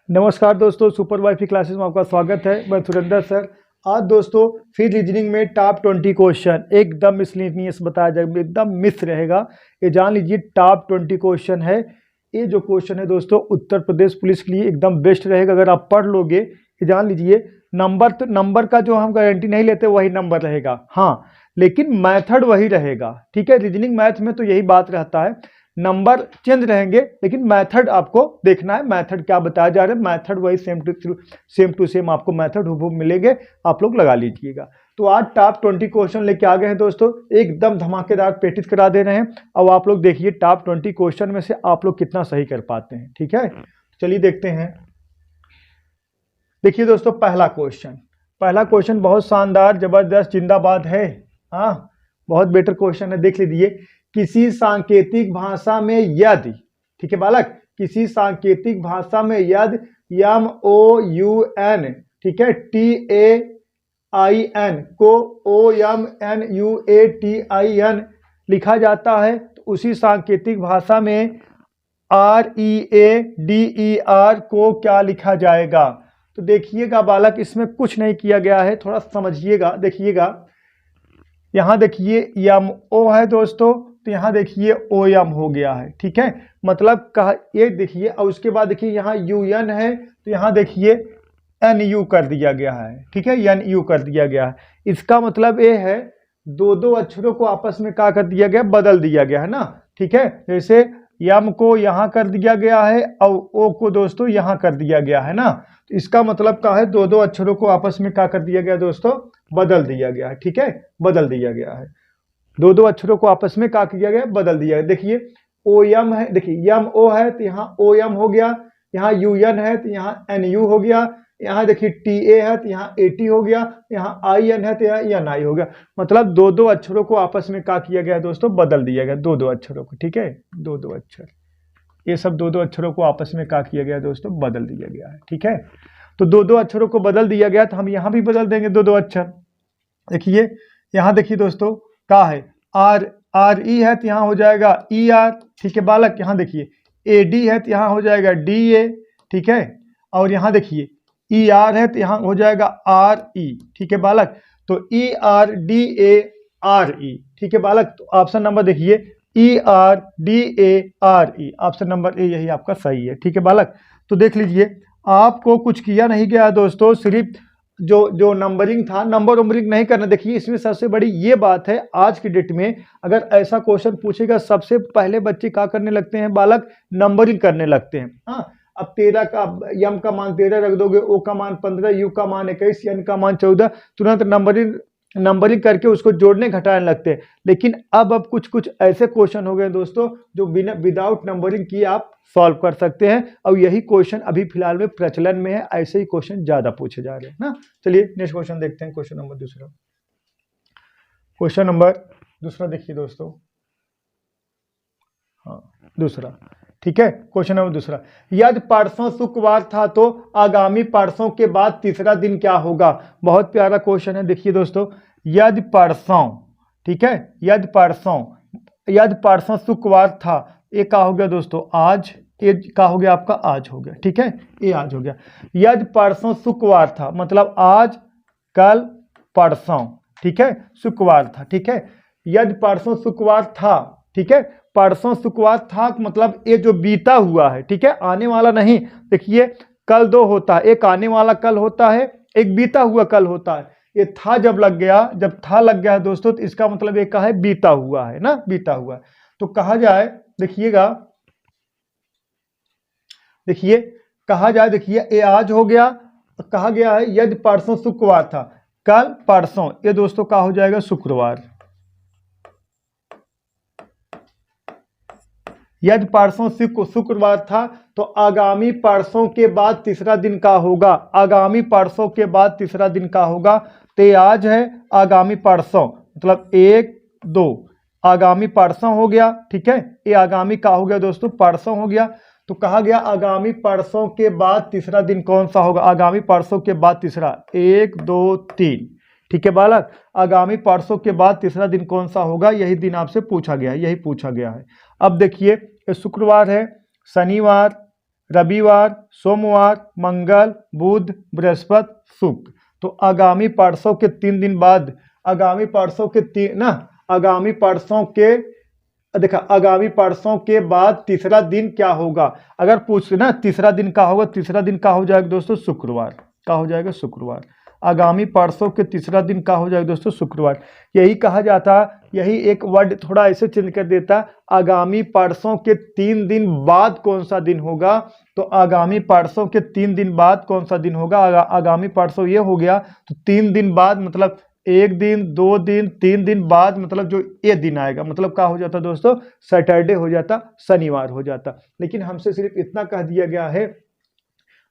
नमस्कार दोस्तों, super wifi classes में आपका स्वागत है। मैं सुरेंद्र सर। आज दोस्तों फिर रीजनिंग में टॉप 20 क्वेश्चन एकदम मिसलिनियस बताया जाएगा, एकदम मिस रहेगा। ये जान लीजिए टॉप 20 क्वेश्चन है। ये जो क्वेश्चन है दोस्तों उत्तर प्रदेश पुलिस के लिए एकदम बेस्ट रहेगा। अगर आप पढ़ लोगे ये जान लीजिए नंबर का जो हम गारंटी नहीं लेते वही नंबर रहेगा, हाँ, लेकिन मैथड वही रहेगा। ठीक है, रीजनिंग मैथ में तो यही बात रहता है, नंबर चेंज रहेंगे लेकिन मेथड आपको देखना है। मेथड क्या बताया जा रहा है, मेथड वही सेम टू सेम आपको मेथड हुबहू मिलेंगे, आप लोग लगा लीजिएगा। तो आज टॉप 20 क्वेश्चन लेके आ गए हैं दोस्तों, एकदम धमाकेदार प्रैक्टिस करा दे रहे हैं। अब आप लोग देखिए टॉप 20 क्वेश्चन में से आप लोग कितना सही कर पाते हैं। ठीक है, चलिए देखते हैं। देखिए दोस्तों पहला क्वेश्चन बहुत शानदार जबरदस्त जिंदाबाद है। हाँ, बहुत बेटर क्वेश्चन है, देख लीजिए। किसी सांकेतिक भाषा में यदि, ठीक है बालक, किसी सांकेतिक भाषा में यदि MOUN, ठीक है, TAIN को OMNUATIN लिखा जाता है तो उसी सांकेतिक भाषा में READER को क्या लिखा जाएगा। तो देखिएगा बालक, इसमें कुछ नहीं किया गया है, थोड़ा समझिएगा। देखिएगा यहाँ देखिए MO है दोस्तों, तो यहाँ देखिए OM हो गया है। ठीक है, मतलब कहा ये देखिए, और उसके बाद देखिए यहाँ UN है तो यहाँ देखिए NU कर दिया गया है। ठीक है, NU कर दिया गया है। इसका मतलब ये है दो अक्षरों को आपस में क्या कर दिया गया, बदल दिया गया है ना। ठीक है, जैसे M को यहाँ कर दिया गया है और O को दोस्तों यहाँ कर दिया गया है ना। तो इसका मतलब क्या है, दो अक्षरों को आपस में क्या कर दिया गया दोस्तों, बदल दिया गया है। ठीक है, बदल दिया गया है, दो अक्षरों को आपस में क्या किया गया, बदल दिया गया। देखिए OM है, देखिए MO है तो यहाँ OM हो गया, यहाँ UN है तो यहाँ NU हो गया, यहाँ देखिए TA है तो यहाँ AT हो गया, यहाँ IN है तो यहाँ NI हो गया। मतलब दो अक्षरों को आपस में क्या किया गया दोस्तों, बदल दिया गया, दो अक्षरों को। ठीक है, दो अक्षर, ये सब दो अक्षरों को आपस में क्या किया गया दोस्तों, बदल दिया गया है। ठीक है, तो दो अक्षरों को बदल दिया गया तो हम यहाँ भी बदल देंगे दो अक्षर। देखिए यहाँ देखिए दोस्तों क्या है, RE है तो यहाँ हो जाएगा ER। ठीक है बालक, यहाँ देखिए AD है तो यहाँ हो जाएगा DA। ठीक है, और यहाँ देखिए ER है तो यहाँ हो जाएगा RE। ठीक है बालक, तो ERDARE। ठीक है बालक, तो ऑप्शन नंबर देखिए ERDARE, ऑप्शन नंबर ए यही आपका सही है। ठीक है बालक, तो देख लीजिए आपको कुछ किया नहीं गया दोस्तों, सिर्फ जो नंबरिंग था, नंबरिंग नहीं करना। देखिए इसमें सबसे बड़ी ये बात है, आज की डेट में अगर ऐसा क्वेश्चन पूछेगा सबसे पहले बच्चे क्या करने लगते हैं बालक, नंबरिंग करने लगते हैं। हाँ, अब 13 का M का मान 13 रख दोगे, O का मान 15, U का मान 21, N का मान 14, तुरंत नंबरिंग करके उसको जोड़ने घटाने लगते हैं। लेकिन अब कुछ ऐसे क्वेश्चन हो गए दोस्तों जो बिना विदाउट नंबरिंग किए आप सॉल्व कर सकते हैं, और यही क्वेश्चन अभी फिलहाल में प्रचलन में है। ऐसे ही क्वेश्चन ज्यादा पूछे जा रहे हैं ना। चलिए नेक्स्ट क्वेश्चन देखते हैं, क्वेश्चन नंबर दूसरा देखिए दोस्तों। हाँ, दूसरा, ठीक है, क्वेश्चन नंबर दूसरा। यदि परसों शुक्रवार था तो आगामी परसों के बाद तीसरा दिन क्या होगा। बहुत प्यारा क्वेश्चन है। देखिए दोस्तों, यदि परसों, ठीक है, यदि परसों शुक्रवार था, ये क्या हो गया दोस्तों, आज, ये क्या हो गया आपका, आज हो गया। ठीक है, ये आज हो गया। यदि परसों शुक्रवार था मतलब आज, कल, परसों, ठीक है, शुक्रवार था। ठीक है, यदि परसों शुक्रवार था, ठीक है, परसों शुक्रवार था मतलब ये जो बीता हुआ है, ठीक है, आने वाला नहीं। देखिए कल दो होता है, एक आने वाला कल होता है, एक बीता हुआ कल होता है। ये था जब लग गया, जब था लग गया दोस्तों, तो इसका मतलब एक है बीता हुआ है ना, बीता हुआ। तो कहा जाए, देखिएगा, देखिए कहा जाए, देखिए ये आज हो गया, कहा गया है यदि परसों शुक्रवार था, कल परसों, ये दोस्तों क्या हो जाएगा, शुक्रवार। यदि परसों शुक्रवार था तो आगामी परसों के बाद तीसरा दिन का होगा। आगामी परसों के बाद तीसरा दिन का होगा, तो ये आज है, आगामी परसों मतलब 1 2, आगामी परसों हो गया। ठीक है, ये आगामी का हो गया दोस्तों, परसों हो गया। तो कहा गया आगामी परसों के बाद तीसरा दिन कौन सा होगा, आगामी परसों के बाद तीसरा, 1 2 3। ठीक है बालक, आगामी परसों के बाद तीसरा दिन कौन सा होगा, यही दिन आपसे पूछा गया है, यही पूछा गया है। अब देखिए शुक्रवार है, शनिवार, रविवार, सोमवार, मंगल, बुध, बृहस्पति, शुक्र। तो आगामी परसों के 3 दिन बाद, आगामी परसों के देखा आगामी परसों के बाद तीसरा दिन क्या होगा, अगर पूछे ना तीसरा दिन का होगा, तीसरा दिन का हो जाएगा दोस्तों शुक्रवार, का हो जाएगा शुक्रवार। आगामी परसों के तीसरा दिन का हो जाएगा दोस्तों शुक्रवार। यही कहा जाता, यही एक वर्ड थोड़ा ऐसे चेंज कर देता, आगामी परसों के 3 दिन बाद कौन सा दिन होगा, तो आगामी परसों के 3 दिन बाद कौन सा दिन होगा, आगामी परसों ये हो गया, तो 3 दिन बाद मतलब 1 दिन, 2 दिन, 3 दिन बाद मतलब जो ये दिन आएगा मतलब क्या हो जाता दोस्तों, सैटरडे हो जाता, शनिवार हो जाता। लेकिन हमसे सिर्फ इतना कह दिया गया है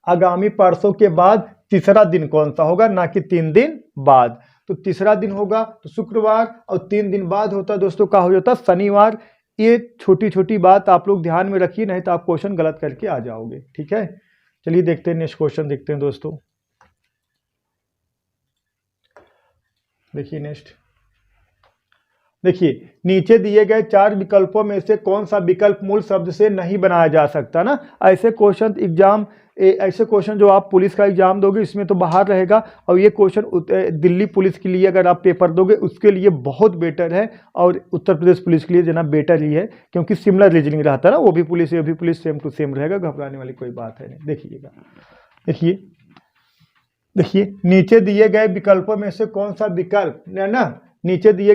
आगामी परसों के बाद तीसरा दिन कौन सा होगा, ना कि 3 दिन बाद। तो तीसरा दिन होगा तो शुक्रवार, और 3 दिन बाद होता दोस्तों क्या हो जाता, शनिवार। ये छोटी छोटी बात आप लोग ध्यान में रखिए, नहीं तो आप क्वेश्चन गलत करके आ जाओगे। ठीक है, चलिए देखते हैं नेक्स्ट क्वेश्चन, देखते हैं दोस्तों। देखिए नेक्स्ट, देखिए नीचे दिए गए 4 विकल्पों में से कौन सा विकल्प मूल शब्द से नहीं बनाया जा सकता ना। ऐसे क्वेश्चन एग्जाम, ऐसे क्वेश्चन जो आप पुलिस का एग्जाम दोगे इसमें तो बाहर रहेगा, और ये क्वेश्चन दिल्ली पुलिस के लिए अगर आप पेपर दोगे उसके लिए बहुत बेटर है, और उत्तर प्रदेश पुलिस के लिए जना बेटर ही है, क्योंकि सिमिलर रीजनिंग रहता है ना, वो भी पुलिस ये भी पुलिस सेम टू सेम रहेगा, घबराने वाली कोई बात है नहीं। देखिएगा, देखिए नीचे दिए गए विकल्पों में से कौन सा विकल्प ना, नीचे दिए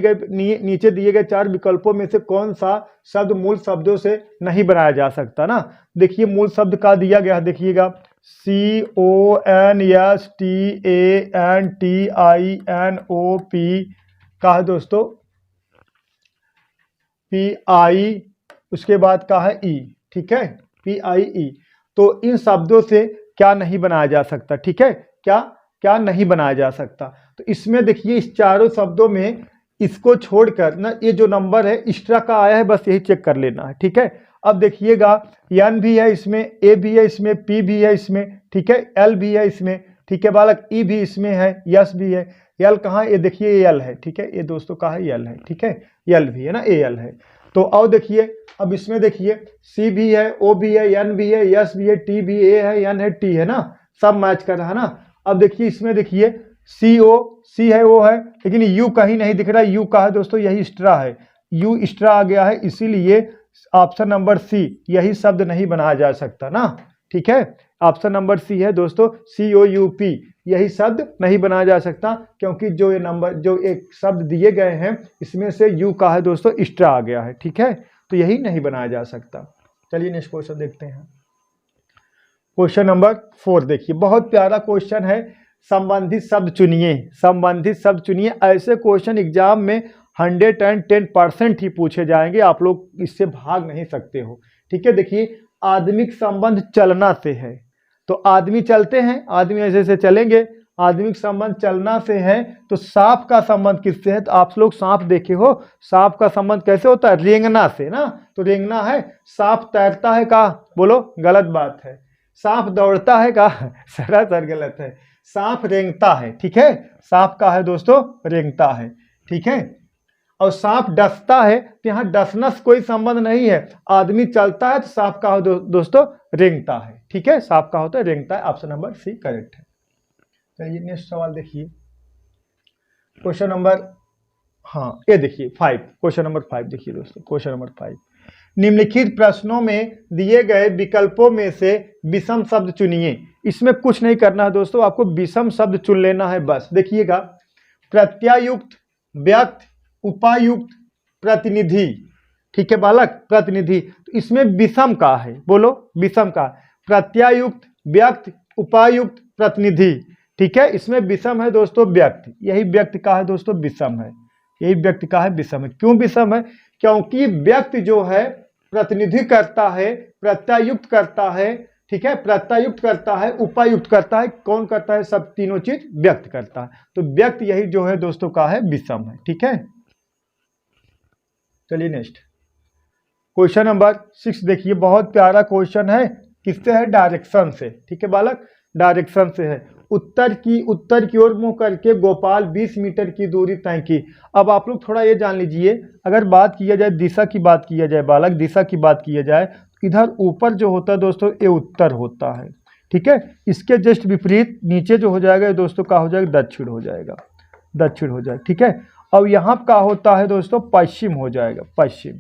गए 4 विकल्पों में से कौन सा शब्द मूल शब्दों से नहीं बनाया जा सकता ना। देखिए मूल शब्द का दिया गया है, देखिएगा CONSTANTINOP का है दोस्तों, PI, उसके बाद का है E, ठीक है, PIE। तो इन शब्दों से क्या नहीं बनाया जा सकता, ठीक है, क्या नहीं बनाया जा सकता। तो इसमें देखिए इस चारों शब्दों में इसको छोड़कर ना ये जो नंबर है एक्स्ट्रा का आया है, बस यही चेक कर लेना है। ठीक है, अब देखिएगा N भी है इसमें, A भी है इसमें, P भी है इसमें, ठीक है, L भी है इसमें, ठीक है बालक, E भी इसमें है, S भी है, L कहाँ, ये देखिए L है, ठीक है, ये दोस्तों कहाँ है, L है, ठीक है, L भी है ना, AL है। तो और देखिए अब इसमें देखिए C भी है, O भी है, N भी है, S भी है, T भी, A है, N है, T है ना, सब मैच कर रहा है ना। अब देखिए इसमें देखिए C है, O है, लेकिन U कहीं नहीं दिख रहा है, U का है दोस्तों, यही एक्स्ट्रा है, U एक्स्ट्रा आ गया है, इसीलिए ऑप्शन नंबर C, यही शब्द नहीं बनाया जा सकता ना। ठीक है, ऑप्शन नंबर C है दोस्तों, COUP, यही शब्द नहीं बनाया जा सकता, क्योंकि जो ये नंबर, जो एक शब्द दिए गए हैं इसमें से U का है दोस्तों एक्स्ट्रा आ गया है। ठीक है, तो यही नहीं बनाया जा सकता। चलिए नेक्स्ट क्वेश्चन देखते हैं, क्वेश्चन नंबर 4। देखिए बहुत प्यारा क्वेश्चन है, संबंधित शब्द चुनिए, संबंधित शब्द चुनिए। ऐसे क्वेश्चन एग्जाम में 110% ही पूछे जाएंगे, आप लोग इससे भाग नहीं सकते हो। ठीक है, देखिए आदमिक संबंध चलना से है, तो आदमी चलते हैं, आदमी ऐसे ऐसे चलेंगे, आदमिक संबंध चलना से है। तो सांप का संबंध किससे है, तो आप लोग सांप देखे हो, सांप का संबंध कैसे होता है, रेंगना से ना, तो रेंगना है। सांप तैरता है का, बोलो गलत बात है। सांप दौड़ता है का, सरासर गलत है। सांप रेंगता है, ठीक है, सांप का है दोस्तों रेंगता है, ठीक है। और सांप डसता है, तो यहाँ डसनस कोई संबंध नहीं है, आदमी चलता है तो सांप का हो दोस्तों रेंगता है। ठीक है, सांप का होता है रेंगता है, ऑप्शन नंबर C करेक्ट है। चलिए नेक्स्ट सवाल देखिए, क्वेश्चन नंबर, हाँ ये देखिए 5, क्वेश्चन नंबर 5 देखिए दोस्तों, क्वेश्चन नंबर 5, निम्नलिखित प्रश्नों में दिए गए विकल्पों में से विषम शब्द चुनिए। इसमें कुछ नहीं करना है दोस्तों, आपको विषम शब्द चुन लेना है बस। देखिएगा प्रत्यायुक्त, व्यक्त, उपायुक्त, प्रतिनिधि, ठीक है बालक, प्रतिनिधि। तो इसमें विषम का है, बोलो विषम का, प्रत्यायुक्त, व्यक्त, उपायुक्त, प्रतिनिधि, ठीक है। इसमें विषम है दोस्तों व्यक्त, यही व्यक्त का है दोस्तों विषम है, यही व्यक्त का है विषम है। क्यों विषम है, क्योंकि व्यक्त जो है प्रतिनिधि करता है, प्रत्यायुक्त करता है, ठीक है, प्रत्यायुक्त करता है, उपायुक्त करता है, कौन करता है, सब तीनों चीज व्यक्त करता है। तो व्यक्त यही जो है दोस्तों का है विषम है। ठीक है, चलिए नेक्स्ट क्वेश्चन नंबर 6 देखिए, बहुत प्यारा क्वेश्चन है, किससे है, डायरेक्शन से। ठीक है बालक, डायरेक्शन से है। उत्तर की ओर मुंह करके गोपाल 20 मीटर की दूरी तय की। अब आप लोग थोड़ा ये जान लीजिए, अगर बात किया जाए दिशा की, बात किया जाए बालक दिशा की बात किया जाए, इधर ऊपर जो होता है दोस्तों ये उत्तर होता है, ठीक है। इसके जस्ट विपरीत नीचे जो हो जाएगा दोस्तों क्या हो जाएगा, दक्षिण हो जाएगा, दक्षिण हो जाएगा, ठीक है। अब यहाँ क्या होता है दोस्तों, पश्चिम हो जाएगा, पश्चिम।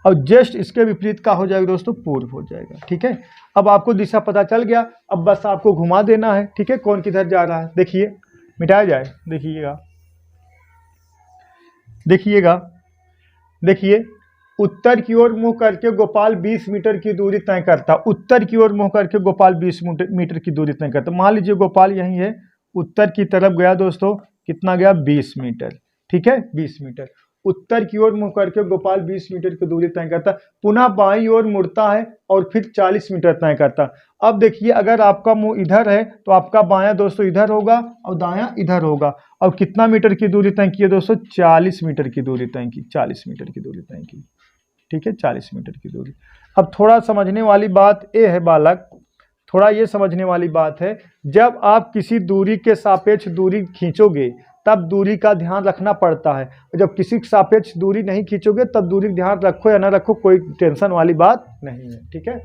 और जस्ट इसके विपरीत का हो जाएगा दोस्तों, पूर्व हो जाएगा, ठीक है। अब आपको दिशा पता चल गया, अब बस आपको घुमा देना है, ठीक है। कौन किधर जा रहा है देखिए, मिटाया जाए, देखिएगा देखिएगा देखिए, उत्तर की ओर मुंह करके गोपाल 20 मीटर की दूरी तय करता। उत्तर की ओर मुंह करके गोपाल 20 मीटर की दूरी तय करता। मान लीजिए गोपाल यहीं है, उत्तर की तरफ गया दोस्तों, कितना गया, 20 मीटर, ठीक है, 20 मीटर। उत्तर की ओर मुंह करके गोपाल 20 मीटर की दूरी तय करता, पुनः बाईं ओर मुड़ता है और फिर 40 मीटर तय करता। अब देखिए, अगर आपका मुंह इधर है तो आपका बायां दोस्तों इधर होगा और दायां इधर होगा। और कितना मीटर की दूरी तय की है दोस्तों, 40 मीटर की दूरी तय की, 40 मीटर की दूरी तय की, ठीक है, 40 मीटर की दूरी। अब थोड़ा समझने वाली बात ये है बालक, थोड़ा ये समझने वाली बात है, जब आप किसी दूरी के सापेक्ष दूरी खींचोगे तब दूरी का ध्यान रखना पड़ता है। जब किसी सापेक्ष दूरी नहीं खींचोगे तब दूरी का ध्यान रखो या ना रखो, कोई टेंशन वाली बात नहीं है, ठीक है।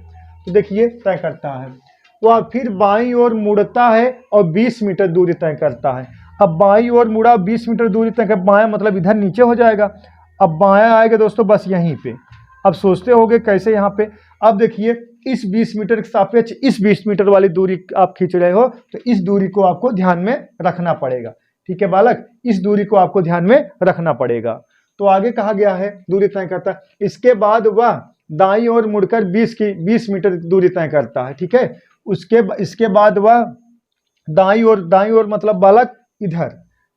तो देखिए तय करता है, वह फिर बाईं ओर मुड़ता है और 20 मीटर दूरी तय करता है। अब बाईं ओर मुड़ा, 20 मीटर दूरी तय कर, बायां मतलब इधर नीचे हो जाएगा। अब बायां आएगा दोस्तों बस यहीं पे। अब सोचते होगे कैसे यहाँ पे, अब देखिए इस 20 मीटर के सापेक्ष इस 20 मीटर वाली दूरी आप खींच रहे हो, तो इस दूरी को आपको ध्यान में रखना पड़ेगा, ठीक है बालक, इस दूरी को आपको ध्यान में रखना पड़ेगा। तो आगे कहा गया है दूरी तय करता है। इसके बाद वह दाईं ओर मुड़कर 20 मीटर दूरी तय करता है, ठीक है। इसके बाद वह दाईं ओर मतलब बालक इधर,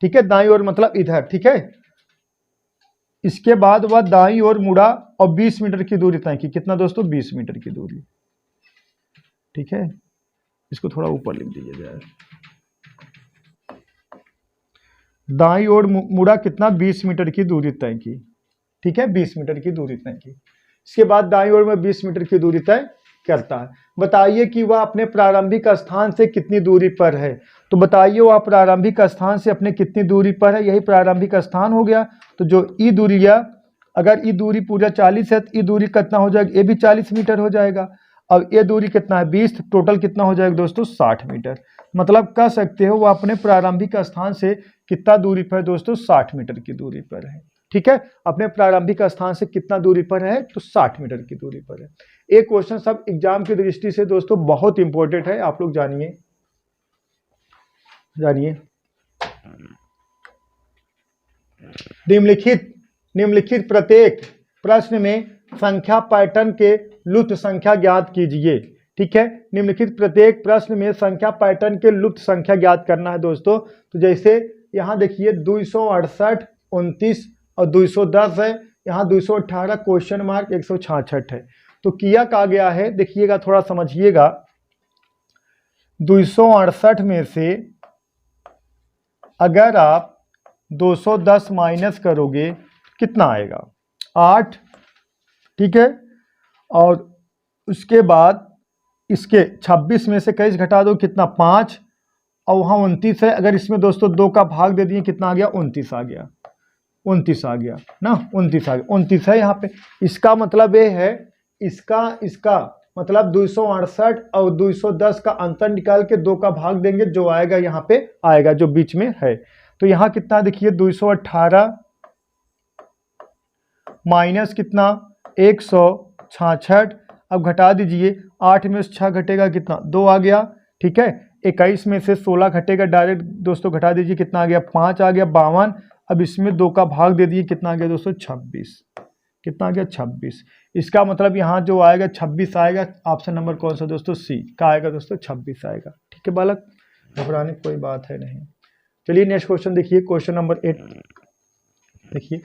ठीक है, दाईं ओर मतलब इधर, ठीक है। इसके बाद वह दाईं ओर मुड़ा और 20 मीटर की दूरी तय की। कितना दोस्तों, 20 मीटर की दूरी, ठीक है। इसको थोड़ा ऊपर लिख दीजिए, दाईं ओर मुड़ा, कितना, 20 मीटर की दूरी तय की, ठीक है, 20 मीटर की दूरी तय की। इसके बाद दाईं ओर में 20 मीटर की दूरी तय करता है। बताइए कि वह अपने प्रारंभिक स्थान से कितनी दूरी पर है। तो बताइए वह प्रारंभिक स्थान से अपने कितनी दूरी पर है, यही प्रारंभिक स्थान हो गया। तो जो ई दूरी है, अगर ई दूरी पूरा 40 है तो ई दूरी कितना हो जाएगा, ये भी 40 मीटर हो जाएगा। अब ये दूरी कितना है, 20, टोटल कितना हो जाएगा दोस्तों, 60 मीटर। मतलब कह सकते हो वह अपने प्रारंभिक स्थान से कितना दूरी पर है दोस्तों, 60 मीटर की दूरी पर है, ठीक है। अपने प्रारंभिक स्थान से कितना दूरी पर है, तो 60 मीटर की दूरी पर है। एक क्वेश्चन सब एग्जाम की दृष्टि से दोस्तों बहुत इंपॉर्टेंट है, आप लोग जानिए जानिए। निम्नलिखित प्रत्येक प्रश्न में संख्या पैटर्न के लुप्त संख्या ज्ञात कीजिए, ठीक है। निम्नलिखित प्रत्येक प्रश्न में संख्या पैटर्न के लुप्त संख्या ज्ञात करना है दोस्तों। तो जैसे यहाँ देखिए 268, 29 और 210 है, यहाँ 218, क्वेश्चन मार्क 166 है। तो किया कहा गया है, देखिएगा थोड़ा समझिएगा, 268 में से अगर आप 210 माइनस करोगे कितना आएगा, 8, ठीक है। और उसके बाद इसके 26 में से 21 घटा दो, कितना, 5, और वहाँ 29 है। अगर इसमें दोस्तों 2 का भाग दे दिए, कितना आ गया, 29 आ गया, 29 आ गया ना, 29 आ गया, 29 है यहाँ पे। इसका मतलब ये है, इसका मतलब 268 और 210 का अंतर निकाल के 2 का भाग देंगे, जो आएगा यहाँ पे आएगा, जो बीच में है। तो यहाँ कितना देखिए, 218 माइनस कितना, 166। अब घटा दीजिए, 8 में से 6 घटेगा, कितना, 2 आ गया, ठीक है। 21 में से 16 घटेगा, डायरेक्ट दोस्तों घटा दीजिए, कितना आ गया, 5 आ गया, 52। अब इसमें 2 का भाग दे दिए, कितना आ गया दोस्तों, 26, कितना आ गया, 26। इसका मतलब यहाँ जो आएगा 26 आएगा। ऑप्शन नंबर कौन सा दोस्तों, सी का आएगा दोस्तों, 26 आएगा, ठीक है बालक, घबराने की कोई बात है नहीं। चलिए नेक्स्ट क्वेश्चन देखिए, क्वेश्चन नंबर 8 देखिए,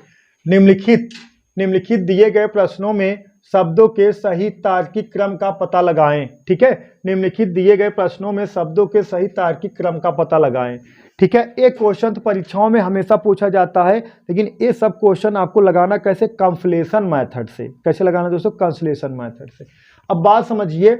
निम्नलिखित दिए गए प्रश्नों में शब्दों के सही तार्किक क्रम का पता लगाएं, ठीक है। निम्नलिखित दिए गए प्रश्नों में शब्दों के सही तार्किक क्रम का पता लगाएं, ठीक है। एक क्वेश्चन तो परीक्षाओं में हमेशा पूछा जाता है, लेकिन ये सब क्वेश्चन आपको लगाना कैसे, कंसोलेशन मेथड से। कैसे लगाना दोस्तों, कंसोलेशन मेथड से। अब बात समझिए,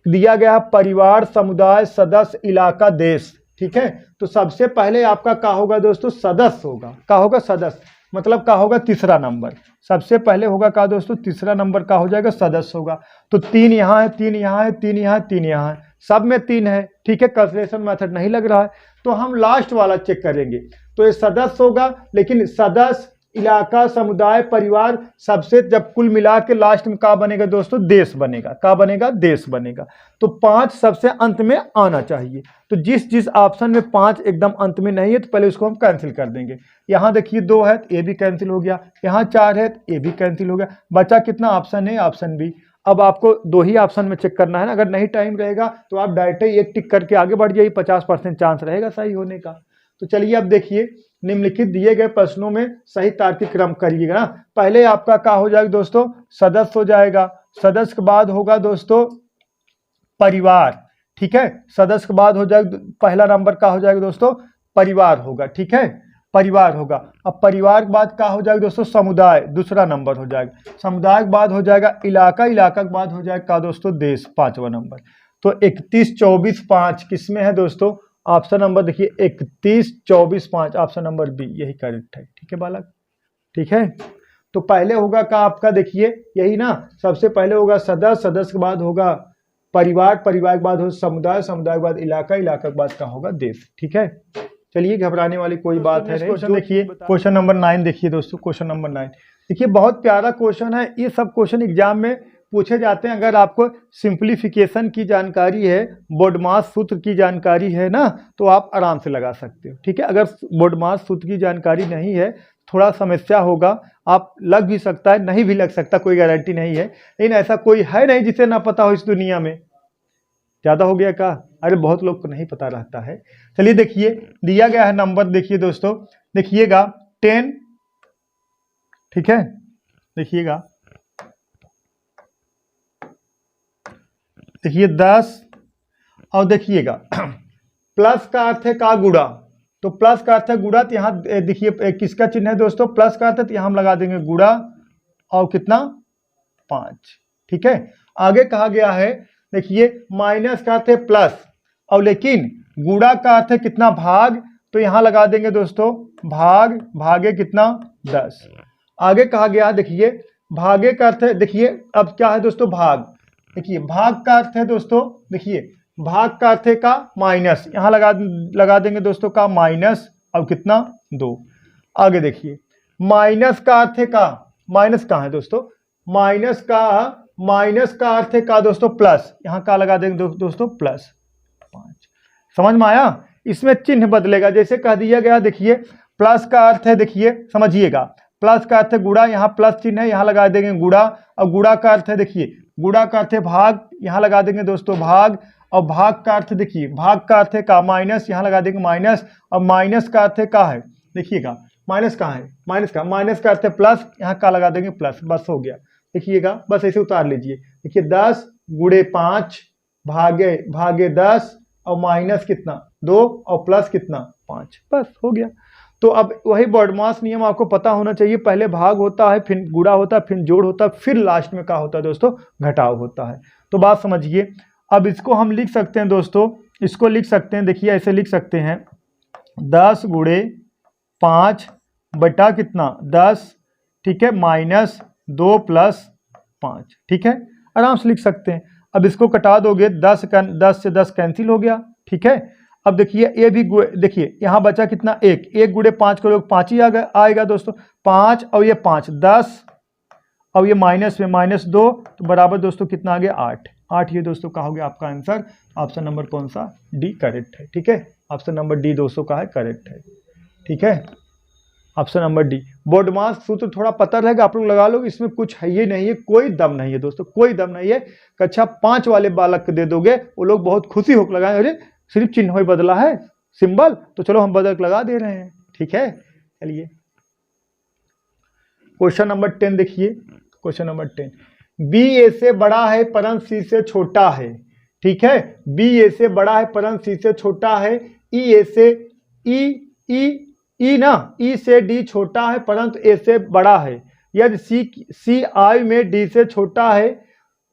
दिया गया है परिवार, समुदाय, सदस्य, इलाका, देश। ठीक है, तो सबसे पहले आपका क्या होगा दोस्तों, सदस्य होगा। क्या होगा, सदस्य, मतलब क्या होगा, तीसरा नंबर। सबसे पहले होगा क्या दोस्तों, तीसरा नंबर का हो जाएगा, सदस्य होगा। तो 3 यहाँ है, 3 यहाँ है, 3 यहाँ है, 3 यहाँ है, सब में 3 है। ठीक है, कैलकुलेशन मेथड नहीं लग रहा है, तो हम लास्ट वाला चेक करेंगे। तो ये सदस्य होगा, लेकिन सदस्य, इलाका, समुदाय, परिवार, सबसे जब कुल मिला के लास्ट में क्या बनेगा दोस्तों, देश बनेगा। क्या बनेगा, देश बनेगा। तो 5 सबसे अंत में आना चाहिए। तो जिस ऑप्शन में 5 एकदम अंत में नहीं है, तो पहले उसको हम कैंसिल कर देंगे। यहाँ देखिए 2 है तो ए भी कैंसिल हो गया, यहाँ 4 है तो ए भी कैंसिल हो गया। बचा कितना ऑप्शन है, ऑप्शन बी। अब आपको 2 ही ऑप्शन में चेक करना है ना, अगर नहीं टाइम रहेगा तो आप डायरेक्ट ही एक टिक करके आगे बढ़ जाइए, 50% चांस रहेगा सही होने का। तो चलिए अब देखिए, निम्नलिखित दिए गए प्रश्नों में सही तार्किक क्रम करिएगा ना। पहले आपका क्या हो जाएगा दोस्तों, सदस्य हो जाएगा। सदस्य के बाद होगा दोस्तों परिवार। ठीक है, सदस्य के बाद हो जाएगा, पहला नंबर का हो जाएगा दोस्तों परिवार होगा। ठीक है, परिवार होगा। अब परिवार के बाद क्या हो जाएगा दोस्तों, समुदाय, दूसरा नंबर हो जाएगा। समुदाय के बाद हो जाएगा इलाका, इलाका के बाद हो जाएगा क्या दोस्तों, देश, 5वां नंबर। तो 31, 24, 5 किसमें है दोस्तों, ऑप्शन नंबर देखिए 31, 24, 5, ऑप्शन नंबर बी, यही करेक्ट है। ठीक है बालक, ठीक है। तो पहले होगा का आपका देखिए यही ना, सबसे पहले होगा सदस्य, सदस्य के बाद होगा परिवार, परिवार के बाद हो समुदाय, समुदाय के बाद इलाका, इलाका के बाद का होगा देश। ठीक है, चलिए घबराने वाली कोई बात है नहीं। क्वेश्चन देखिए, क्वेश्चन नंबर 9 देखिए दोस्तों, क्वेश्चन नंबर 9 देखिए, बहुत प्यारा क्वेश्चन है। ये सब क्वेश्चन एग्जाम में पूछे जाते हैं। अगर आपको सिंप्लीफिकेशन की जानकारी है, बोडमास सूत्र की जानकारी है ना, तो आप आराम से लगा सकते हो। ठीक है, अगर बोडमास सूत्र की जानकारी नहीं है, थोड़ा समस्या होगा, आप लग भी सकता है, नहीं भी लग सकता, कोई गारंटी नहीं है। लेकिन ऐसा कोई है नहीं जिसे ना पता हो इस दुनिया में। ज़्यादा हो गया का, अरे बहुत लोग को नहीं पता रहता है। चलिए देखिए, दिया गया है नंबर, देखिए दोस्तों, देखिएगा 10, ठीक है, देखिएगा, देखिए 10, और देखिएगा प्लस का अर्थ है का गुणा, तो प्लस का अर्थ है गुणा, तो यहाँ देखिए किसका चिन्ह है दोस्तों, प्लस का अर्थ है, तो यहाँ हम लगा देंगे गुणा, और कितना 5। ठीक है, आगे कहा गया है, देखिए माइनस का अर्थ है प्लस, और लेकिन गुणा का अर्थ है कितना, भाग, तो यहाँ लगा देंगे दोस्तों भाग, भागे कितना 10। आगे कहा गया, देखिए भागे का अर्थ है, देखिए अब क्या है दोस्तों, भाग, देखिए भाग का अर्थ है दोस्तों, देखिए भाग का अर्थ है का माइनस, यहाँ लगा देंगे दोस्तों का माइनस, और कितना 2। आगे देखिए माइनस का अर्थ है का, माइनस कहाँ है दोस्तों, माइनस का अर्थ है का दोस्तों प्लस, यहाँ का लगा देंगे दोस्तों प्लस 5। समझ में आया, इसमें चिन्ह बदलेगा, जैसे कह दिया गया, देखिए प्लस का अर्थ है, देखिए समझिएगा, प्लस का अर्थ है गुणा, यहाँ प्लस चिन्ह है, यहाँ लगा देंगे गुणा, और गुणा का अर्थ है, देखिए गुणा का अर्थ है भाग, यहाँ लगा देंगे दोस्तों भाग, और भाग का अर्थ देखिए, भाग का अर्थ है का माइनस, यहाँ लगा देंगे माइनस, और माइनस का अर्थ है का है, देखिएगा माइनस कहाँ है, माइनस का अर्थ है प्लस, यहाँ का लगा देंगे प्लस, बस हो गया। देखिएगा बस ऐसे उतार लीजिए, देखिए 10 गुणे 5 भागे 10, और माइनस कितना 2, और प्लस कितना 5, बस हो गया। तो अब वही बॉडमास नियम आपको पता होना चाहिए, पहले भाग होता है, फिर गुणा होता है, फिर जोड़ होता है, फिर लास्ट में क्या होता है दोस्तों, घटाव होता है। तो बात समझिए, अब इसको हम लिख सकते हैं दोस्तों, इसको लिख सकते हैं, देखिए ऐसे लिख सकते हैं 10 गुणे 5 बटा कितना 10, ठीक है, माइनस 2 प्लस 5, ठीक है, आराम से लिख सकते हैं। अब इसको कटा दोगे, 10 से 10 कैंसिल हो गया। ठीक है, अब देखिए ये भी, देखिए यहाँ बचा कितना 1 गुणे 5 करोगे 5 ही आएगा दोस्तों, 5 और ये 5 10, और ये माइनस में -2, तो बराबर दोस्तों कितना आ गया 8। ये दोस्तों का हो गया आपका आंसर, ऑप्शन नंबर कौन सा, डी करेक्ट है। ठीक है, ऑप्शन नंबर डी दोस्तों का है करेक्ट है। ठीक है, ऑप्शन नंबर डी। बोडमास सूत्र थोड़ा पता रहेगा, आप लोग लगा लो, इसमें कुछ है ही नहीं है, कोई दम नहीं है दोस्तों, कोई दम नहीं है। कक्षा 5 वाले बालक को दे दोगे, वो लोग बहुत खुशी होकर लगाएंगे, अरे सिर्फ चिन्ह ही बदला है, सिंबल, तो चलो हम बदल के लगा दे रहे हैं। ठीक है, चलिए क्वेश्चन नंबर 10 देखिए, क्वेश्चन नंबर 10, बी ए से बड़ा है परंतु सी से छोटा है। ठीक है, बी ए से बड़ा है परंतु सी से छोटा है, ई ए से ई से डी छोटा है परंतु ए से बड़ा है, यदि सी आई में डी से छोटा है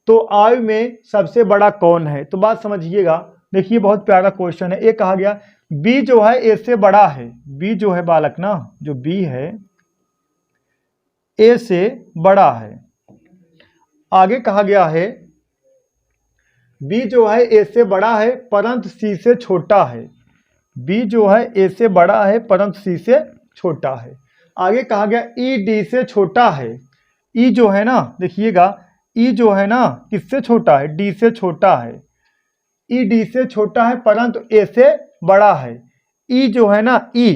तो आयु में सबसे बड़ा कौन है? तो बात समझिएगा, देखिए बहुत प्यारा क्वेश्चन है। ये कहा गया बी जो है ए से बड़ा है, बी जो है बालक ना, जो बी है ए से बड़ा है। आगे कहा गया है बी जो है ए से बड़ा है परंतु सी से छोटा है, बी जो है ए से बड़ा है परंतु सी से छोटा है। आगे कहा गया ई डी से छोटा है, ई जो है ना देखिएगा, ई जो है ना किससे छोटा है? डी से छोटा है, ई डी से छोटा है परंतु ए से बड़ा है। ई जो है ना ई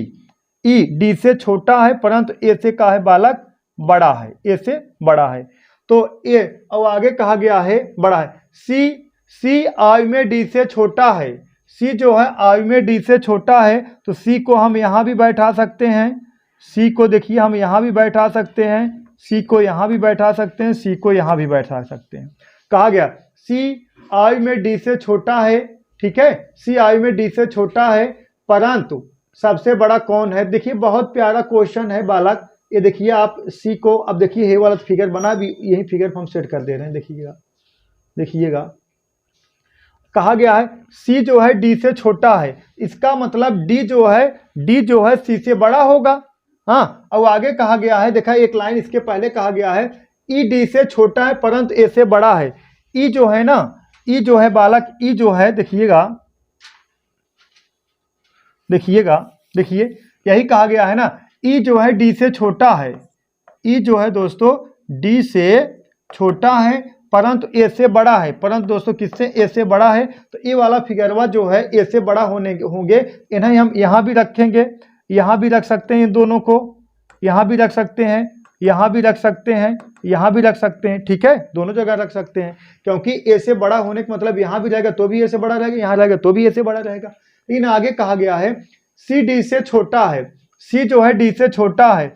डी से छोटा है परंतु ए से का है बालक? बड़ा है, ए से बड़ा है। तो ए और आगे कहा गया है बड़ा है। सी आयु में डी से छोटा है, सी जो है आयु में डी से छोटा है, तो सी को हम यहाँ भी बैठा सकते हैं, सी को देखिए हम यहाँ भी बैठा सकते हैं, सी को यहाँ भी बैठा सकते हैं, सी को यहाँ भी बैठा सकते हैं। कहा गया सी आयु में डी से छोटा है, ठीक है, सी आयु में डी से छोटा है परंतु सबसे बड़ा कौन है? देखिए बहुत प्यारा क्वेश्चन है बालक। ये देखिए आप सी को, अब देखिए ये वाला फिगर बना भी, यही फिगर हम सेट कर दे रहे हैं, देखिएगा देखिएगा। कहा गया है सी जो है डी से छोटा है, इसका मतलब डी जो है सी से बड़ा होगा। हाँ, और आगे कहा गया है, देखा एक लाइन इसके पहले कहा गया है ई डी से छोटा है परंतु ए से बड़ा है। ई जो है ना, ई जो है बालक, ई जो है देखिएगा देखिए यही कहा गया है ना, ई जो है डी से छोटा है, ई जो है दोस्तों डी से छोटा है परंतु ए से बड़ा है, परंतु दोस्तों किससे? ए से बड़ा है। तो ये वाला फिगरवा जो है ए से बड़ा होंगे, इन्हें हम यहाँ भी रखेंगे, यहाँ भी रख सकते हैं, इन दोनों को यहाँ भी रख सकते हैं, यहाँ भी रख सकते हैं, यहाँ भी रख सकते हैं, ठीक है, दोनों जगह रख सकते हैं, क्योंकि ए से बड़ा होने का मतलब यहाँ भी रहेगा तो भी ए से बड़ा रहेगा, यहाँ रहेगा तो भी ए से बड़ा रहेगा। लेकिन आगे कहा गया है सी डी से छोटा है, सी जो है डी से छोटा है,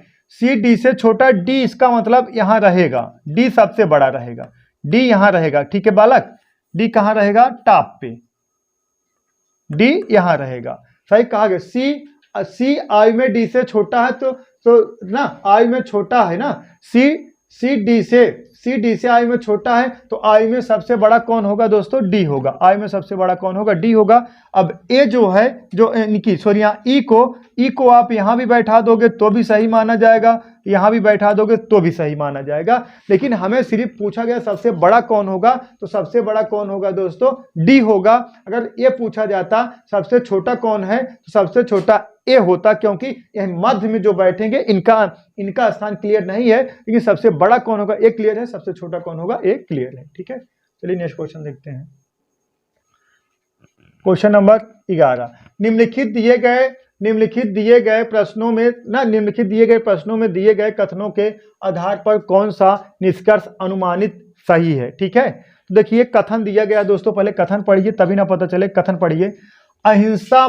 सी डी से छोटा, डी इसका मतलब यहाँ रहेगा, डी सबसे बड़ा रहेगा, डी यहाँ रहेगा, ठीक है बालक, डी कहाँ रहेगा? टॉप पे, डी यहाँ रहेगा, सही कहा गया। सी आयु में डी से छोटा है, तो ना आयु में छोटा है ना, सी डी से आयु में छोटा है, तो आयु में सबसे बड़ा कौन होगा दोस्तों? डी होगा, आयु में सबसे बड़ा कौन होगा? डी होगा। अब ए जो है, जो सॉरी यहाँ ई को आप यहाँ भी बैठा दोगे तो भी सही माना जाएगा, यहाँ भी बैठा दोगे तो भी सही माना जाएगा, लेकिन हमें सिर्फ पूछा गया सबसे बड़ा कौन होगा, तो सबसे बड़ा कौन होगा दोस्तों? डी होगा। अगर ये पूछा जाता सबसे छोटा कौन है, तो सबसे छोटा ए होता, क्योंकि यह मध्य में जो बैठेंगे इनका स्थान क्लियर नहीं है, लेकिन सबसे बड़ा कौन होगा? ए क्लियर है, सबसे छोटा कौन होगा? ए क्लियर है, ठीक है। चलिए नेक्स्ट क्वेश्चन देखते हैं। क्वेश्चन नंबर 11, निम्नलिखित दिए गए प्रश्नों में दिए गए कथनों के आधार पर कौन सा निष्कर्ष अनुमानित सही है, ठीक है। तो देखिए कथन दिया गया दोस्तों, पहले कथन पढ़िए तभी ना पता चले। कथन पढ़िए, अहिंसा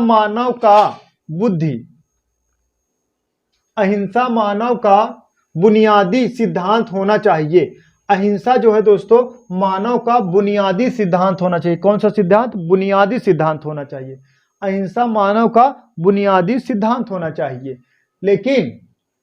मानव का बुनियादी सिद्धांत होना चाहिए। अहिंसा जो है दोस्तों मानव का बुनियादी सिद्धांत होना चाहिए। कौन सा सिद्धांत? बुनियादी सिद्धांत होना चाहिए। अहिंसा मानव का बुनियादी सिद्धांत होना चाहिए, लेकिन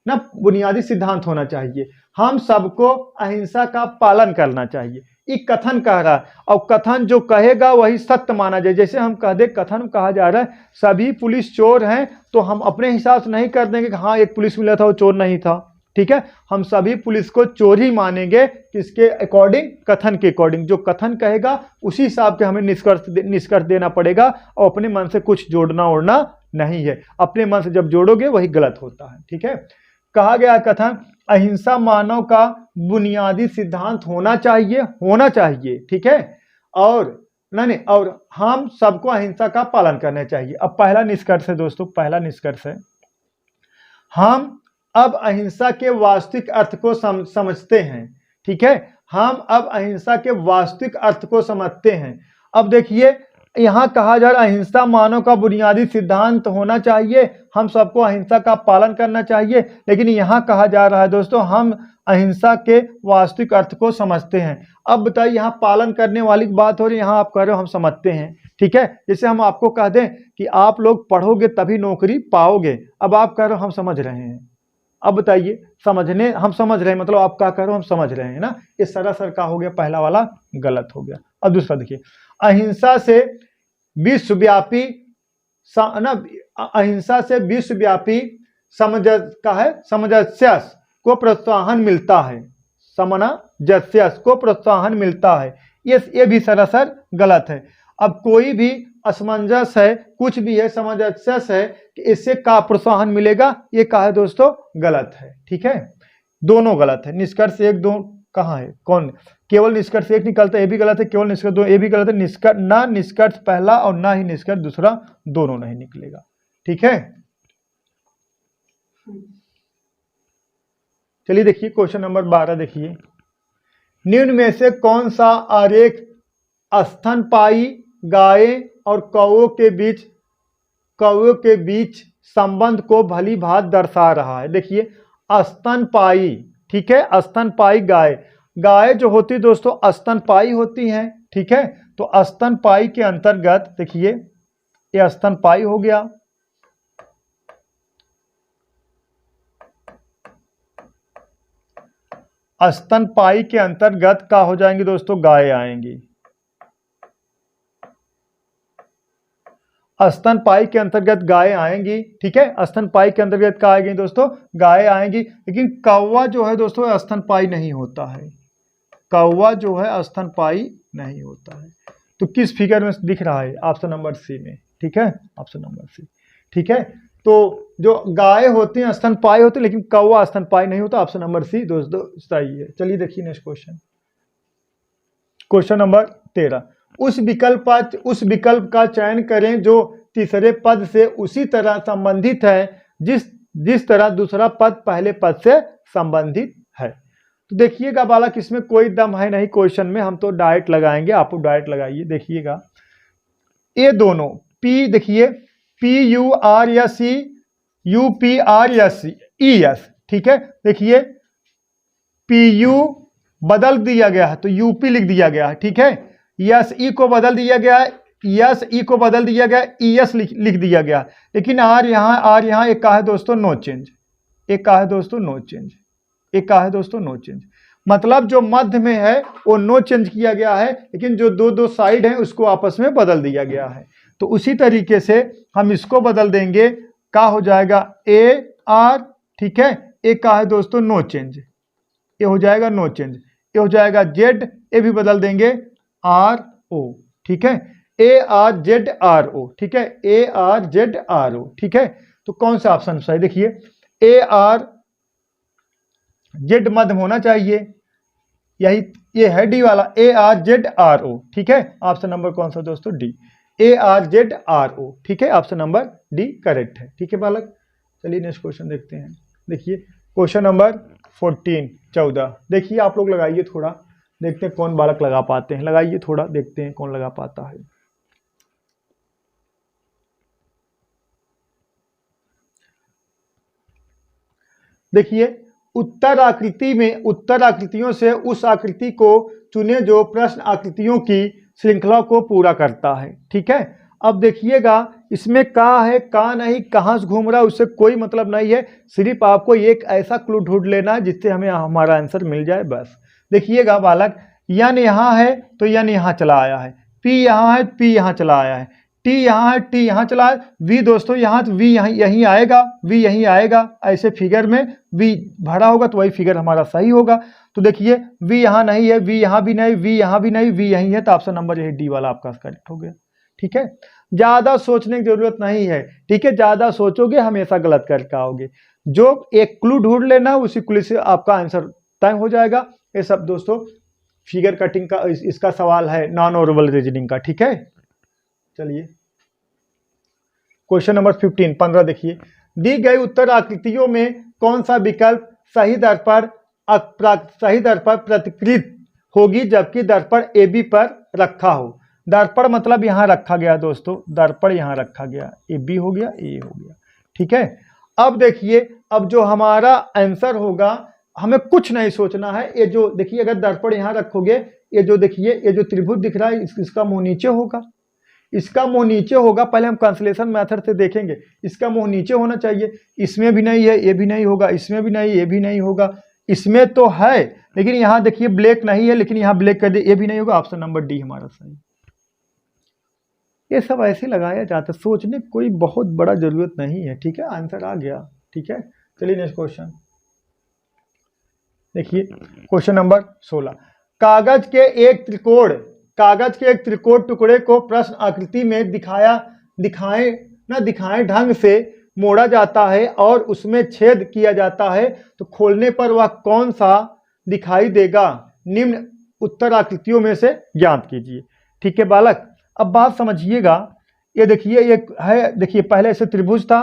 ना बुनियादी सिद्धांत होना चाहिए, हम सबको अहिंसा का पालन करना चाहिए। ये कथन कह रहा है, और कथन जो कहेगा वही सत्य माना जाए। जैसे हम कह दे, कथन कहा जा रहा है सभी पुलिस चोर हैं, तो हम अपने हिसाब से नहीं कर देंगे कि हाँ एक पुलिस मिला था वो चोर नहीं था, ठीक है। हम सभी पुलिस को चोर ही मानेंगे, किसके अकॉर्डिंग? कथन के अकॉर्डिंग। जो कथन कहेगा उसी हिसाब के हमें निष्कर्ष देना पड़ेगा, और अपने मन से कुछ जोड़ना ओढ़ना नहीं है। अपने मन से जब जोड़ोगे वही गलत होता है, ठीक है। कहा गया कथन, अहिंसा मानव का बुनियादी सिद्धांत होना चाहिए, ठीक है, और नहीं, और हम सबको अहिंसा का पालन करना चाहिए। अब पहला निष्कर्ष है दोस्तों, पहला निष्कर्ष है, हम अब अहिंसा के वास्तविक अर्थ को समझते हैं, ठीक है। हम अब अहिंसा के वास्तविक अर्थ को समझते हैं। अब देखिए यहाँ कहा जा रहा है अहिंसा मानव का बुनियादी सिद्धांत होना चाहिए, हम सबको अहिंसा का पालन करना चाहिए, लेकिन यहाँ कहा जा रहा है दोस्तों हम अहिंसा के वास्तविक अर्थ को समझते हैं। अब बताइए यहाँ पालन करने वाली बात हो रही है, यहाँ आप कह रहे हो हम समझते हैं, ठीक है। जैसे हम आपको कह दें कि आप लोग पढ़ोगे तभी नौकरी पाओगे, अब आप कह रहे हो हम समझ रहे हैं, अब बताइए, समझने हम समझ रहे हैं, मतलब आप क्या करो हम समझ रहे हैं ना। ये सरासर का हो गया, पहला वाला गलत हो गया। अब दूसरा देखिए, अहिंसा से विश्वव्यापी ना, अहिंसा से विश्वव्यापी सामंजस्य को प्रोत्साहन मिलता है, सामंजस्य को प्रोत्साहन मिलता है। ये भी सरासर गलत है। अब कोई भी असमंजस है, कुछ भी है, सामंजस्य है कि इससे का प्रोत्साहन मिलेगा, ये कहा है दोस्तों गलत है। ठीक है, दोनों गलत है। निष्कर्ष एक दो कहाँ है, कौन, केवल निष्कर्ष एक निकलता है, ये भी गलत है। केवल निष्कर्ष दो, ये भी गलत है। निष्कर्ष ना, निष्कर्ष पहला और ना ही निष्कर्ष दूसरा, दोनों नहीं निकलेगा। ठीक है, चलिए देखिए क्वेश्चन नंबर 12 देखिए, निम्न में से कौन सा आरेख स्तनपायी गाय और कौओं के बीच संबंध को भली भांति दर्शा रहा है। देखिए स्तनपायी, ठीक है, स्तनपायी गाय जो होती है दोस्तों स्तनपायी होती हैं। ठीक है, तो स्तनपायी के अंतर्गत देखिए ये स्तनपायी हो गया, स्तनपायी के अंतर्गत क्या हो जाएंगी दोस्तों, गाय आएंगी। स्तनपायी के अंतर्गत गाय आएंगी। ठीक है, स्तनपायी के अंतर्गत क्या आएगी दोस्तों, गाय आएंगी। लेकिन कौवा जो है दोस्तों स्तनपायी नहीं होता है, कौवा जो है स्तनपायी नहीं होता है। तो किस फिगर में दिख रहा है, ऑप्शन नंबर सी में। ठीक है, ऑप्शन नंबर सी। ठीक है, तो जो गाय होती हैं स्तनपायी होती है, लेकिन कौवा स्तनपायी नहीं होता। ऑप्शन नंबर सी दोस्तों सही है। चलिए देखिए नेक्स्ट क्वेश्चन, क्वेश्चन नंबर 13, उस विकल्प का चयन करें जो तीसरे पद से उसी तरह संबंधित है जिस तरह दूसरा पद पहले पद से संबंधित है। तो देखिएगा बालक, इसमें कोई दम है नहीं क्वेश्चन में, हम तो डायरेक्ट लगाएंगे, आप डायरेक्ट लगाइए। देखिएगा ये दोनों पी, देखिए PUR या CUPR या ES। ठीक है, देखिए PU बदल दिया गया है तो UP लिख दिया गया है। ठीक है, SE को बदल दिया गया है, SE को बदल दिया गया, ES लिख दिया गया। लेकिन R यहाँ एक का है दोस्तों नो चेंज, एक का है दोस्तों नो चेंज, एक का है दोस्तों नो चेंज। मतलब जो मध्य में है वो नो चेंज किया गया है, लेकिन जो दो साइड हैं उसको आपस में बदल दिया गया है। तो उसी तरीके से हम इसको बदल देंगे, क्या हो जाएगा AR। ठीक है, एक का है दोस्तों नो चेंज, ये हो जाएगा नो चेंज। ये हो जाएगा Z, ये भी बदल देंगे RO। ठीक है, ARZRO। ठीक है, ARZRO। ठीक है, तो कौन सा ऑप्शन सही, देखिए ARZ मध्य होना चाहिए, यही ये है डी वाला ARZRO। ठीक है, ऑप्शन नंबर कौन सा दोस्तों, डी, ARZRO। ठीक है, ऑप्शन नंबर डी करेक्ट है। ठीक है बालक, चलिए नेक्स्ट क्वेश्चन देखते हैं। देखिए क्वेश्चन नंबर 14 देखिए, आप लोग लगाइए थोड़ा, देखते हैं कौन बालक लगा पाते हैं, लगाइए थोड़ा, देखते हैं कौन लगा पाता है। देखिए उत्तर आकृतियों से उस आकृति को चुने जो प्रश्न आकृतियों की श्रृंखला को पूरा करता है। ठीक है, अब देखिएगा इसमें का है का नहीं, कहाँ से घूम रहा है, उससे कोई मतलब नहीं है। सिर्फ आपको एक ऐसा क्लू ढूंढ लेना है जिससे हमें हमारा आंसर मिल जाए बस। देखिएगा बालक, यन यहाँ है तो यन यहाँ चला आया है, P यहाँ है P यहाँ चला आया है, T यहाँ है T यहाँ चला है, V दोस्तों यहाँ, तो V यहीं आएगा, V यहीं आएगा। ऐसे फिगर में V भरा होगा तो वही फिगर हमारा सही होगा। तो देखिए V यहाँ नहीं है, V यहाँ भी नहीं, V यहाँ भी नहीं, V यहीं है, तो ऑप्शन नंबर यही डी वाला आपका करेक्ट हो गया। ठीक है, ज्यादा सोचने की जरूरत नहीं है। ठीक है, ज्यादा सोचोगे हमेशा गलत करके आओगे। जो एक क्लू ढूंढ लेना उसी क्लू से आपका आंसर तय हो जाएगा। ये सब दोस्तों फिगर कटिंग का इसका सवाल है, नॉन ओरल रीजनिंग का। ठीक है, चलिए क्वेश्चन नंबर 15 देखिए, दी गई उत्तर आकृतियों में कौन सा विकल्प सही दर पर प्रतिकृत होगी जबकि दर्पण AB पर रखा हो। दर्पण मतलब यहाँ रखा गया दोस्तों, दर्पण यहाँ रखा गया, AB हो गया, A हो गया। ठीक है, अब देखिए, अब जो हमारा आंसर होगा हमें कुछ नहीं सोचना है। ये जो देखिए, अगर दर्पण यहाँ रखोगे, ये जो देखिए ये जो त्रिभुज दिख रहा है इसका मुंह नीचे होगा, इसका मुंह नीचे होगा, पहले हम कैंसलेशन मेथड से देखेंगे, इसका मुंह नीचे होना चाहिए, इसमें भी नहीं है, ये भी नहीं होगा, इसमें भी नहीं, ये भी नहीं होगा, इसमें तो है लेकिन यहाँ देखिए ब्लैक नहीं है, लेकिन यहाँ ब्लैक कर दे, ये भी नहीं होगा, ऑप्शन नंबर डी हमारा सही। ये सब ऐसे लगाया जाता है, सोचने की कोई बहुत बड़ा जरूरत नहीं है, ठीक है, आंसर आ गया, ठीक है। चलिए नेक्स्ट क्वेश्चन देखिए, क्वेश्चन नंबर 16, कागज के एक त्रिकोण टुकड़े को प्रश्न आकृति में दिखाएं ढंग से मोड़ा जाता है और उसमें छेद किया जाता है, तो खोलने पर वह कौन सा दिखाई देगा, निम्न उत्तर आकृतियों में से ज्ञात कीजिए। ठीक है बालक, अब बात समझिएगा, ये देखिए ये है, देखिए पहले ऐसे त्रिभुज था,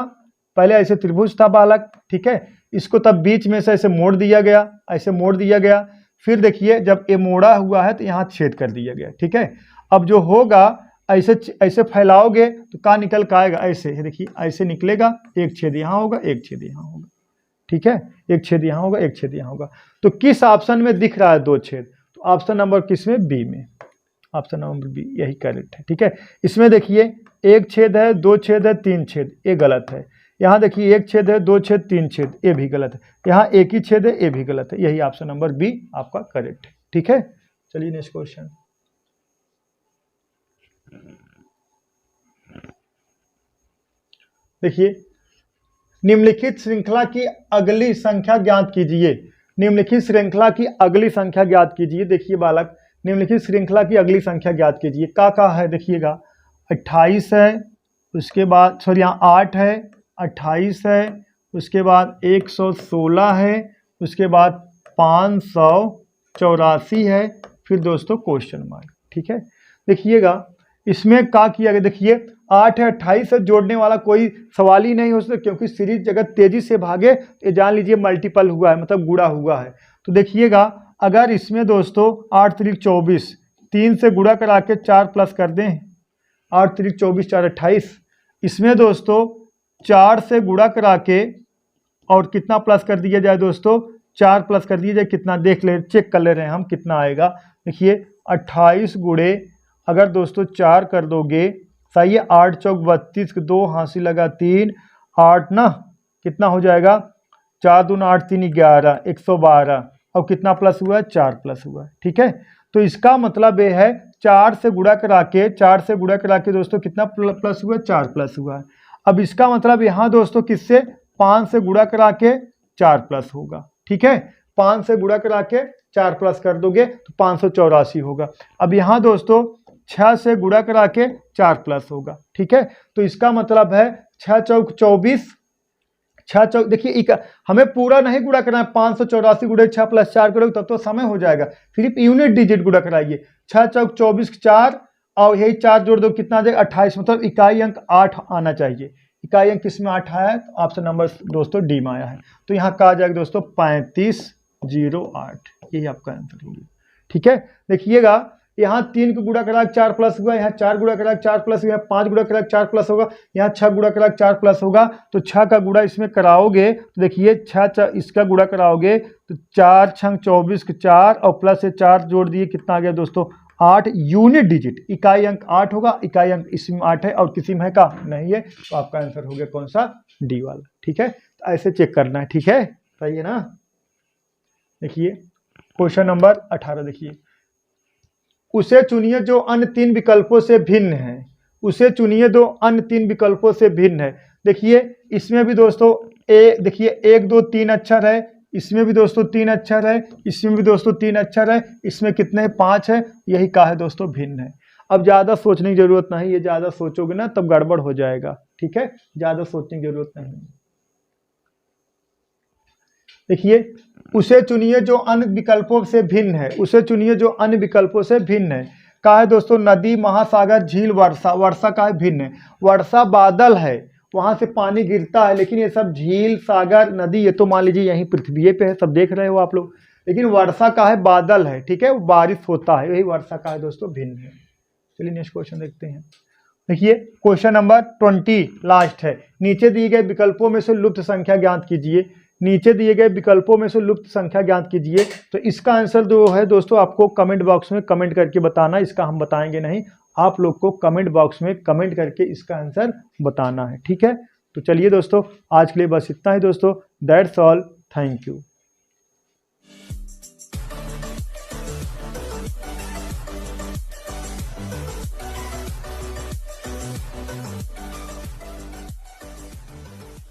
बालक, ठीक है, इसको तब बीच में से ऐसे मोड़ दिया गया, फिर देखिए जब ये मोड़ा हुआ है तो यहाँ छेद कर दिया गया, ठीक है। अब जो होगा ऐसे फैलाओगे तो कहाँ निकल के आएगा, ऐसे देखिए ऐसे निकलेगा, एक छेद यहाँ होगा, एक छेद यहाँ होगा, ठीक है, एक छेद यहाँ होगा, एक छेद यहाँ होगा। तो किस ऑप्शन में दिख रहा है 2 छेद, तो ऑप्शन नंबर किसमें, बी में, ऑप्शन नंबर बी यही करेक्ट है, ठीक है। इसमें देखिए 1 छेद है, 2 छेद है, 3 छेद, ये गलत है। यहाँ देखिए 1 छेद है, 2 छेद, 3 छेद, ये भी गलत है। यहाँ एक ही छेद है, ये भी गलत है। यही ऑप्शन नंबर बी आपका करेक्ट है, ठीक है। चलिए नेक्स्ट क्वेश्चन देखिए, निम्नलिखित श्रृंखला की अगली संख्या ज्ञात कीजिए। निम्नलिखित श्रृंखला की अगली संख्या ज्ञात कीजिए। देखिए बालक, निम्नलिखित श्रृंखला की अगली संख्या ज्ञात कीजिए। का है देखिएगा, 28 है, उसके बाद सॉरी यहाँ 8 है, 28 है, उसके बाद 116 है, उसके बाद 584 है, फिर दोस्तों क्वेश्चन मार्क, ठीक है। देखिएगा इसमें क्या किया गया, देखिए 8 है, 28 से जोड़ने वाला कोई सवाल ही नहीं हो सकता, क्योंकि सीरीज अगर तेजी से भागे तो ये जान लीजिए मल्टीपल हुआ है, मतलब गुणा हुआ है। तो देखिएगा अगर इसमें दोस्तों 8 3 24, 3 से गुणा करा के 4 प्लस कर दें, 8 3 24 4 28, इसमें दोस्तों 4 से गुणा करा के और कितना प्लस कर दिया जाए दोस्तों, 4 प्लस कर दिया जाए, कितना देख ले, चेक कर ले रहे हैं हम कितना आएगा। देखिए 28 गुणे अगर दोस्तों 4 कर दोगे, सही है, 8 चौक 32, 2 हासिल लगा 3, 8 ना कितना हो जाएगा, 4 दून 8 3 11, 112, और कितना प्लस हुआ है, 4 प्लस हुआ है, ठीक है। तो इसका मतलब ये है 4 से गुणा करा के दोस्तों कितना प्लस हुआ है, 4 प्लस हुआ है। अब इसका मतलब यहाँ दोस्तों किससे, 5 से गुणा करा के 4 प्लस होगा, ठीक है। 5 से गुणा करा के 4 प्लस कर दोगे तो 584 होगा। अब यहाँ दोस्तों 6 से गुणा करा के 4 प्लस होगा, ठीक है। तो इसका मतलब है 6 चौक 24, 6 चौक देखिए हमें पूरा नहीं गुणा करना है, 584 गुणे 6 प्लस 4 करोगे तब तो समय हो जाएगा, सिर्फ यूनिट डिजिट गुणा कराइए। 6 चौक 24 4 और यही 4 जोड़ दो, कितना आ जाएगा 28, मतलब इकाई अंक 8 आना चाहिए। इकाई अंक किस में 8 आया है, तो ऑप्शन नंबर दोस्तों डी में आया है। तो यहाँ का आ जाएगा दोस्तों 3508, यही आपका आंसर होगा, ठीक है। देखिएगा यहाँ 3 को गुणा करा 4 प्लस हुआ, यहाँ 4 गुणा करा 4 प्लस हुआ, 5 गुणा करा 4 प्लस होगा, यहाँ 6 गुणा करा 4 प्लस होगा। तो 6 का गुणा इसमें कराओगे तो देखिए 6 इसका गुणा कराओगे तो 4 छंग 24 के 4 और प्लस से 4 जोड़ दिए, कितना आ गया दोस्तों 8, यूनिट डिजिट, इकाई अंक 8 होगा, इकाई अंक इसमें 8 है और किसी में का नहीं है, तो आपका आंसर हो गया कौन सा, डी वाला, ठीक है। तो ऐसे चेक करना है, ठीक है, सही है ना। देखिए क्वेश्चन नंबर 18 देखिए, उसे चुनिए जो अन्य 3 विकल्पों से भिन्न है, उसे चुनिए जो अन्य 3 विकल्पों से भिन्न है। देखिए इसमें भी दोस्तों देखिए 1 2 3 अक्षर है, इसमें भी दोस्तों 3 अक्षर है, इसमें भी दोस्तों 3 अक्षर है, इसमें कितने 5 है, यही का है दोस्तों भिन्न है। अब ज़्यादा सोचने की जरूरत नहीं है, ज़्यादा सोचोगे ना तब गड़बड़ हो जाएगा, ठीक है, ज़्यादा सोचने की जरूरत नहीं है। देखिए उसे चुनिए जो अन्य विकल्पों से भिन्न है, उसे चुनिए जो अन्य विकल्पों से भिन्न है। का है दोस्तों नदी, महासागर, झील, वर्षा। वर्षा का है भिन्न है, वर्षा बादल है, वहां से पानी गिरता है, लेकिन ये सब झील, सागर, नदी ये तो मान लीजिए यहीं पृथ्वी पे है, सब देख रहे हो आप लोग। लेकिन वर्षा का है बादल है, ठीक है, वो बारिश होता है, यही वर्षा का है दोस्तों भिन्न है। चलिए नेक्स्ट क्वेश्चन देखते हैं। देखिए क्वेश्चन नंबर 20 लास्ट है। नीचे दिए गए विकल्पों में से लुप्त संख्या ज्ञात कीजिए। नीचे दिए गए विकल्पों में से लुप्त संख्या ज्ञात कीजिए। तो इसका आंसर जो है दोस्तों आपको कमेंट बॉक्स में कमेंट करके बताना, इसका हम बताएंगे नहीं, आप लोग को कमेंट बॉक्स में कमेंट करके इसका आंसर बताना है। ठीक है, तो चलिए दोस्तों, आज के लिए बस इतना ही दोस्तों। That's all, thank you.